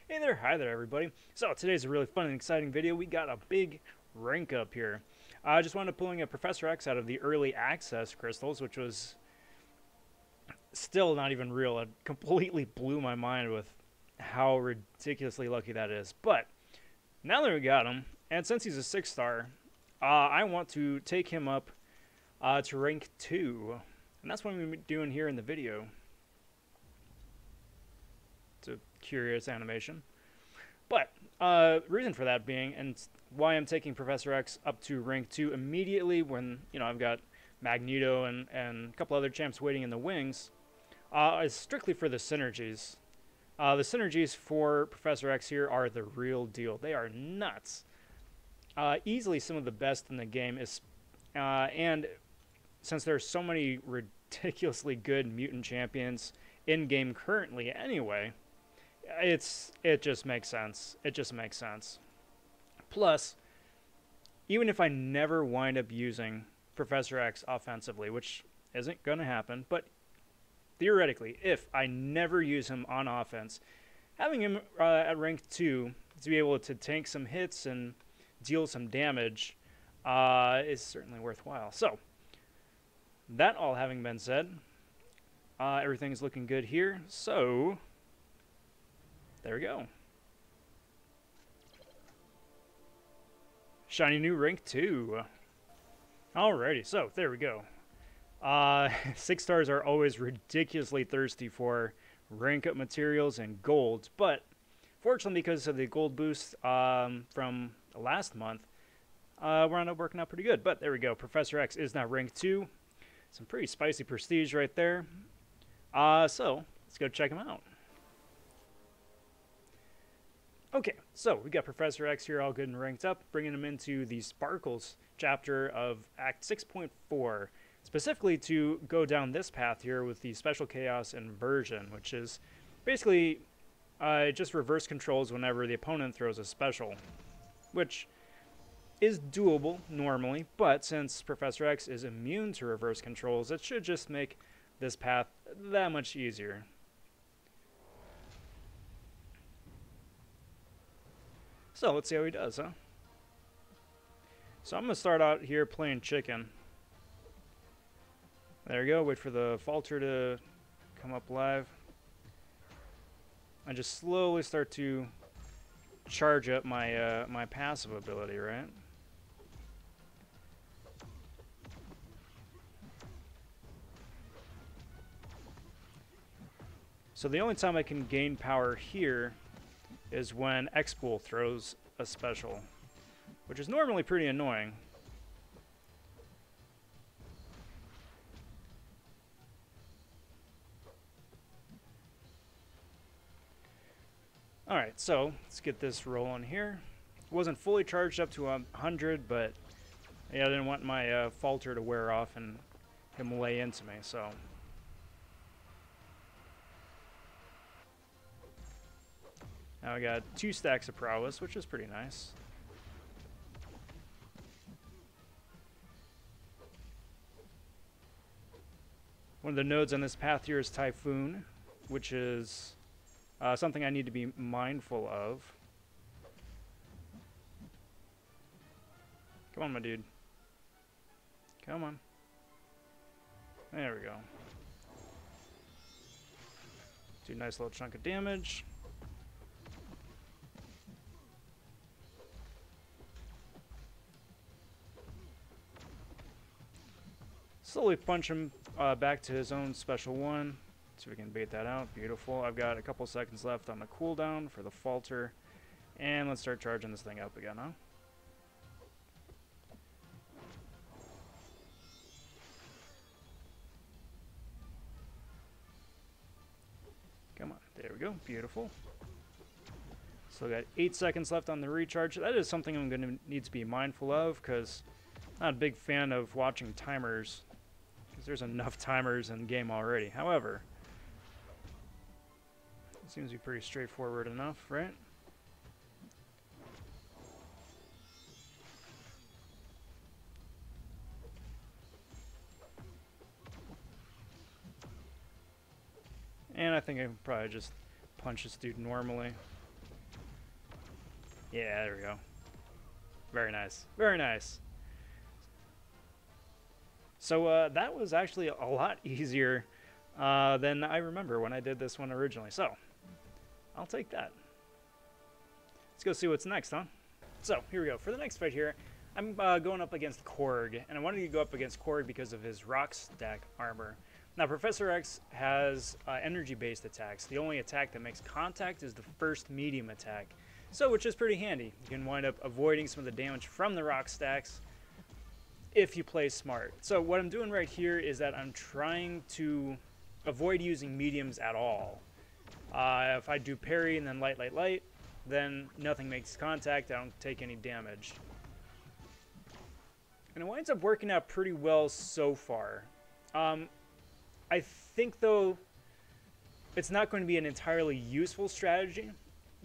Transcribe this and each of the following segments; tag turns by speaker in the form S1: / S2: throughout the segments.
S1: Hey there, hi there everybody. So today's a really fun and exciting video. We got a big rank up here. I just wound up pulling a Professor X out of the early access crystals, which was still not even real. It completely blew my mind with how ridiculously lucky that is. But now that we got him, and since he's a 6-star, I want to take him up to rank 2. And that's what we're doing here in the video. It's a curious animation. But reason for that being, and why I'm taking Professor X up to rank 2 immediately when, I've got Magneto and a couple other champs waiting in the wings, is strictly for the synergies. The synergies for Professor X here are the real deal. They are nuts. Easily some of the best in the game, and since there's so many ridiculously good mutant champions in-game currently anyway, it just makes sense. It just makes sense. Plus, even if I never wind up using Professor X offensively, which isn't going to happen, but theoretically, if I never use him on offense, having him at rank 2 to be able to tank some hits and deal some damage is certainly worthwhile. So, that all having been said, everything's looking good here. So, there we go. Shiny new rank 2. Alrighty, so there we go. 6 stars are always ridiculously thirsty for rank up materials and gold, but fortunately because of the gold boost from last month, we're on working out pretty good. But there we go. Professor X is now rank 2. Some pretty spicy prestige right there. So let's go check him out. Okay, so we got Professor X here all good and ranked up, bringing him into the Sparkles chapter of Act 6.4, specifically to go down this path here with the Special Chaos Inversion, which is basically just reverse controls whenever the opponent throws a special, which is doable normally, but since Professor X is immune to reverse controls, it should just make this path that much easier. So let's see how he does, huh? So I'm going to start out here playing chicken. There we go, wait for the falter to come up live. And just slowly start to charge up my my passive ability, right? So the only time I can gain power here is when X-Pool throws a special, which is normally pretty annoying. Alright, so let's get this rolling here. Wasn't fully charged up to 100, but yeah, I didn't want my falter to wear off and him lay into me, so. Now I got 2 stacks of prowess, which is pretty nice. One of the nodes on this path here is Typhoon, which is something I need to be mindful of. Come on, my dude. Come on. There we go. Do a nice little chunk of damage. Slowly punch him back to his own special one, so we can bait that out. Beautiful. I've got a couple seconds left on the cooldown for the falter, and let's start charging this thing up again, huh? Come on. There we go. Beautiful. So I got 8 seconds left on the recharge. That is something I'm going to need to be mindful of, because I'm not a big fan of watching timers, because there's enough timers in the game already. However, it seems to be pretty straightforward enough, right? And I think I can probably just punch this dude normally. Yeah, there we go. Very nice. Very nice. So that was actually a lot easier than I remember when I did this one originally. So I'll take that. Let's go see what's next, huh? So here we go. For the next fight here, I'm going up against Korg, and I wanted to go up against Korg because of his rock stack armor. Now, Professor X has energy-based attacks. The only attack that makes contact is the first medium attack, so which is pretty handy. You can wind up avoiding some of the damage from the rock stacks if you play smart. So what I'm doing right here is that I'm trying to avoid using mediums at all. If I do parry and then light, light, light, then nothing makes contact. I don't take any damage. And it winds up working out pretty well so far. I think, though, it's not going to be an entirely useful strategy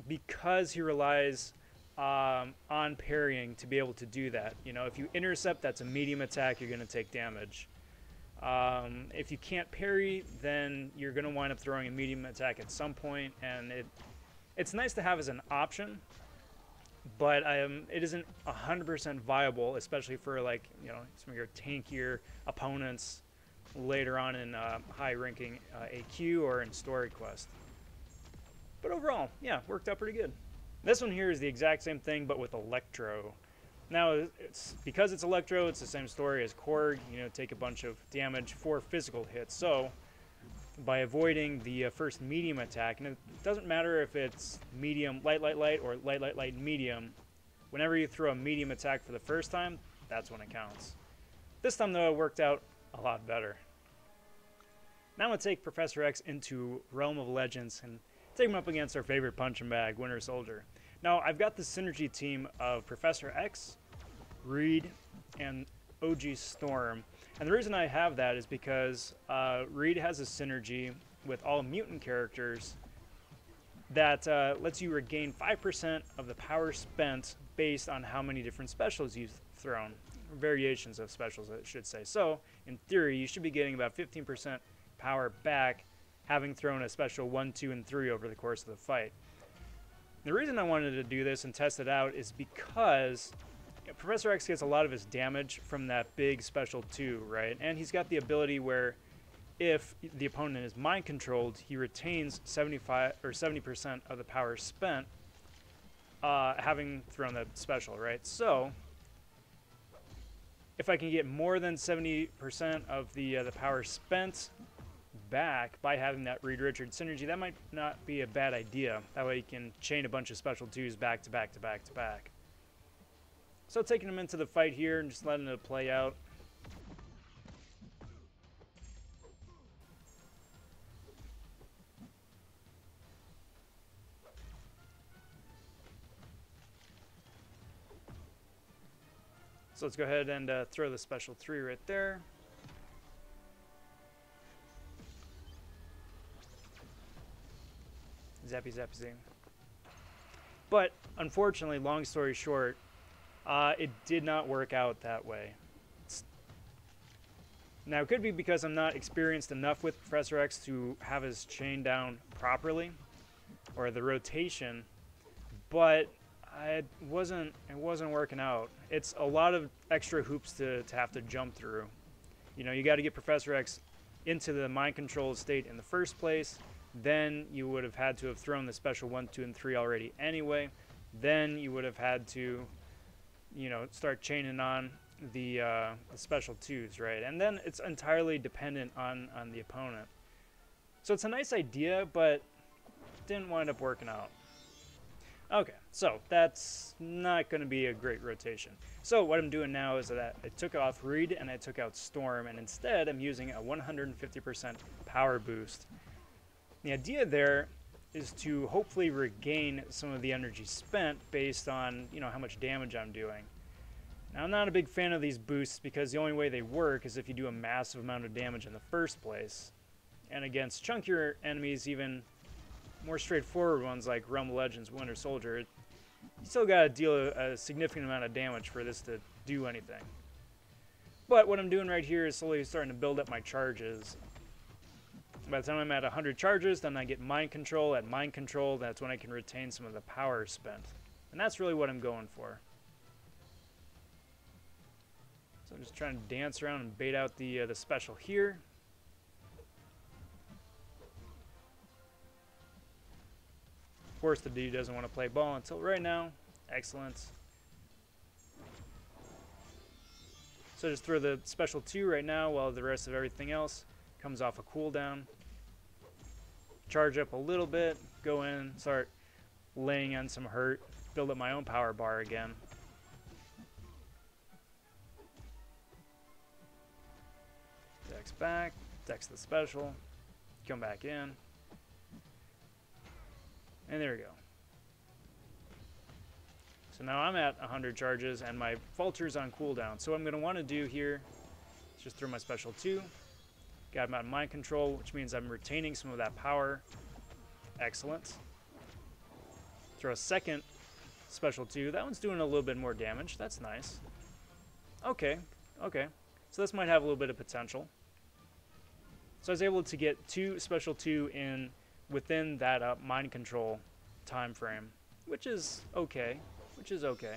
S1: because he relies on parrying to be able to do that. You know, if you intercept, that's a medium attack, you're going to take damage. If you can't parry, then you're going to wind up throwing a medium attack at some point, and it's nice to have as an option, but it isn't 100% viable, especially for, like, you know, some of your tankier opponents later on in high-ranking AQ or in story quest. But overall, yeah, worked out pretty good. This one here is the exact same thing, but with Electro. Now, because it's Electro, it's the same story as Korg. You know, take a bunch of damage for physical hits. So, by avoiding the first medium attack, and it doesn't matter if it's medium, light, light, light, or light, light, light, medium. Whenever you throw a medium attack for the first time, that's when it counts. This time, though, it worked out a lot better. Now I'm going to take Professor X into Realm of Legends and take him up against our favorite punching bag, Winter Soldier. Now, I've got the synergy team of Professor X, Reed, and OG Storm. And the reason I have that is because Reed has a synergy with all mutant characters that lets you regain 5% of the power spent based on how many different specials you've thrown. Variations of specials, I should say. So, in theory, you should be getting about 15% power back having thrown a special 1, 2, and 3 over the course of the fight. The reason I wanted to do this and test it out is because Professor X gets a lot of his damage from that big special 2, right? And he's got the ability where if the opponent is mind controlled, he retains 75 or 70% of the power spent having thrown that special, right? So if I can get more than 70% of the power spent back by having that Reed Richards synergy, that might not be a bad idea. That way you can chain a bunch of special 2s back to back to back to back. So taking him into the fight here and just letting it play out. So let's go ahead and throw the special 3 right there. Zappy, zappy, zing. But unfortunately, long story short, it did not work out that way. Now, it could be because I'm not experienced enough with Professor X to have his chain down properly, or the rotation, but it wasn't working out. It's a lot of extra hoops to have to jump through. You know, you got to get Professor X into the mind control state in the first place. Then you would have had to have thrown the special 1, 2, and 3 already anyway. Then you would have had to, you know, start chaining on the special 2s, right? And then it's entirely dependent on the opponent. So it's a nice idea, but didn't wind up working out. Okay, so that's not going to be a great rotation. So what I'm doing now is that I took off Reed and I took out Storm, and instead I'm using a 150% power boost. The idea there is to hopefully regain some of the energy spent based on, you know, how much damage I'm doing. Now, I'm not a big fan of these boosts because the only way they work is if you do a massive amount of damage in the first place. And against chunkier enemies, even more straightforward ones like Realm of Legends, Winter Soldier, you still got to deal a significant amount of damage for this to do anything. But what I'm doing right here is slowly starting to build up my charges. By the time I'm at 100 charges, then I get Mind Control. At Mind Control, that's when I can retain some of the power spent. And that's really what I'm going for. So I'm just trying to dance around and bait out the special here. Of course, the dude doesn't want to play ball until right now. Excellent. So just throw the special 2 right now while the rest of everything else comes off a cooldown. Charge up a little bit, go in, start laying on some hurt, build up my own power bar again. Dex back, dex the special, come back in. And there we go. So now I'm at 100 charges and my Falter's on cooldown. So what I'm going to want to do here is just throw my special 2. Got him out of mind control, which means I'm retaining some of that power. Excellent. Throw a second special 2. That one's doing a little bit more damage. That's nice. Okay, okay. So this might have a little bit of potential. So I was able to get 2 special 2 in within that mind control time frame, which is okay. Which is okay.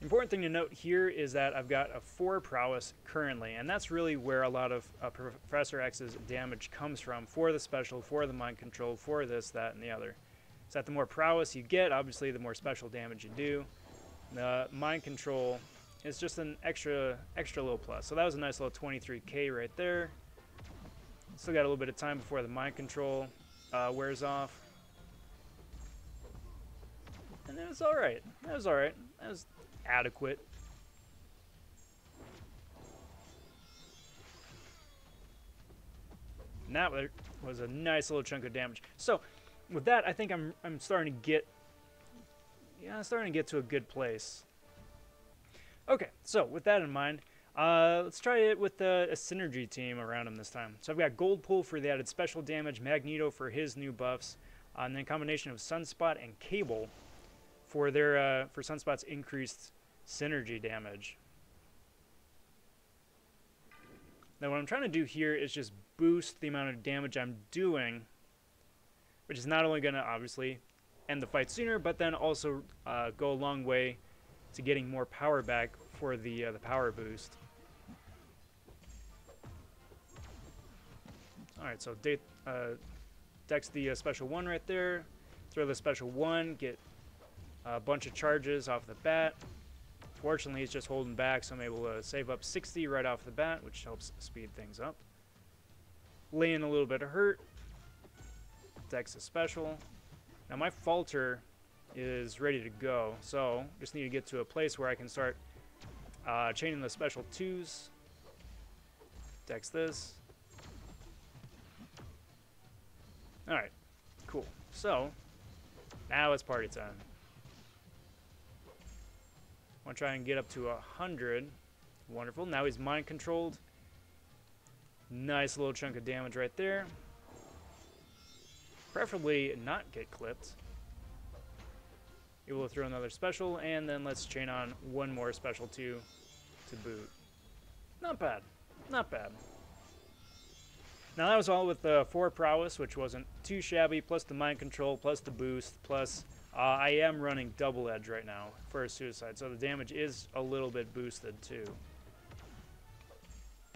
S1: Important thing to note here is that I've got a 4 prowess currently, and that's really where a lot of Professor X's damage comes from for the special, for the mind control, for this, that, and the other. So that the more prowess you get, obviously the more special damage you do. The mind control is just an extra little plus. So that was a nice little 23k right there. Still got a little bit of time before the mind control wears off. And it was alright. That was alright. That was adequate. And that was a nice little chunk of damage. So with that, I think I'm starting to get, I'm starting to get to a good place. Okay, so with that in mind, let's try it with a synergy team around him this time. So I've got Gold Pool for the added special damage, Magneto for his new buffs, and then a combination of Sunspot and Cable for their for Sunspot's increased synergy damage. Now what I'm trying to do here is just boost the amount of damage I'm doing, which is not only going to obviously end the fight sooner, but then also go a long way to getting more power back for the power boost. Alright, so dex the special 1 right there, throw the special 1, get a bunch of charges off the bat. Fortunately, he's just holding back, so I'm able to save up 60 right off the bat, which helps speed things up. Lay in a little bit of hurt. Dex a special. Now my Falter is ready to go, so just need to get to a place where I can start chaining the special 2s. Dex this. Alright, cool. So, now it's party time. I want to try and get up to 100. Wonderful. Now he's mind controlled. Nice little chunk of damage right there. Preferably not get clipped. Able to throw another special, and then let's chain on one more special 2 to boot. Not bad. Not bad. Now that was all with the 4 prowess, which wasn't too shabby, plus the mind control, plus the boost, plus I am running double edge right now for a suicide, so the damage is a little bit boosted too.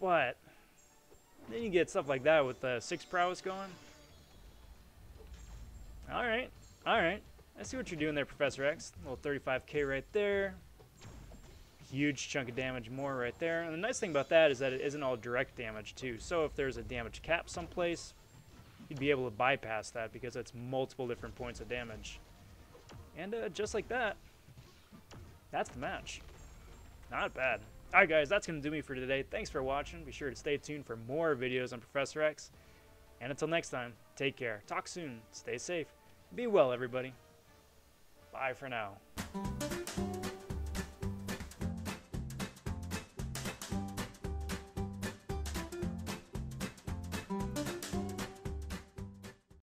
S1: But then you get stuff like that with the 6 prowess going. Alright, alright. I see what you're doing there, Professor X. A little 35k right there. Huge chunk of damage more right there. And the nice thing about that is that it isn't all direct damage too. So if there's a damage cap someplace, you'd be able to bypass that because it's multiple different points of damage. And just like that, that's the match. Not bad. Alright guys, that's going to do me for today. Thanks for watching. Be sure to stay tuned for more videos on Professor X. And until next time, take care. Talk soon. Stay safe. Be well, everybody. Bye for now.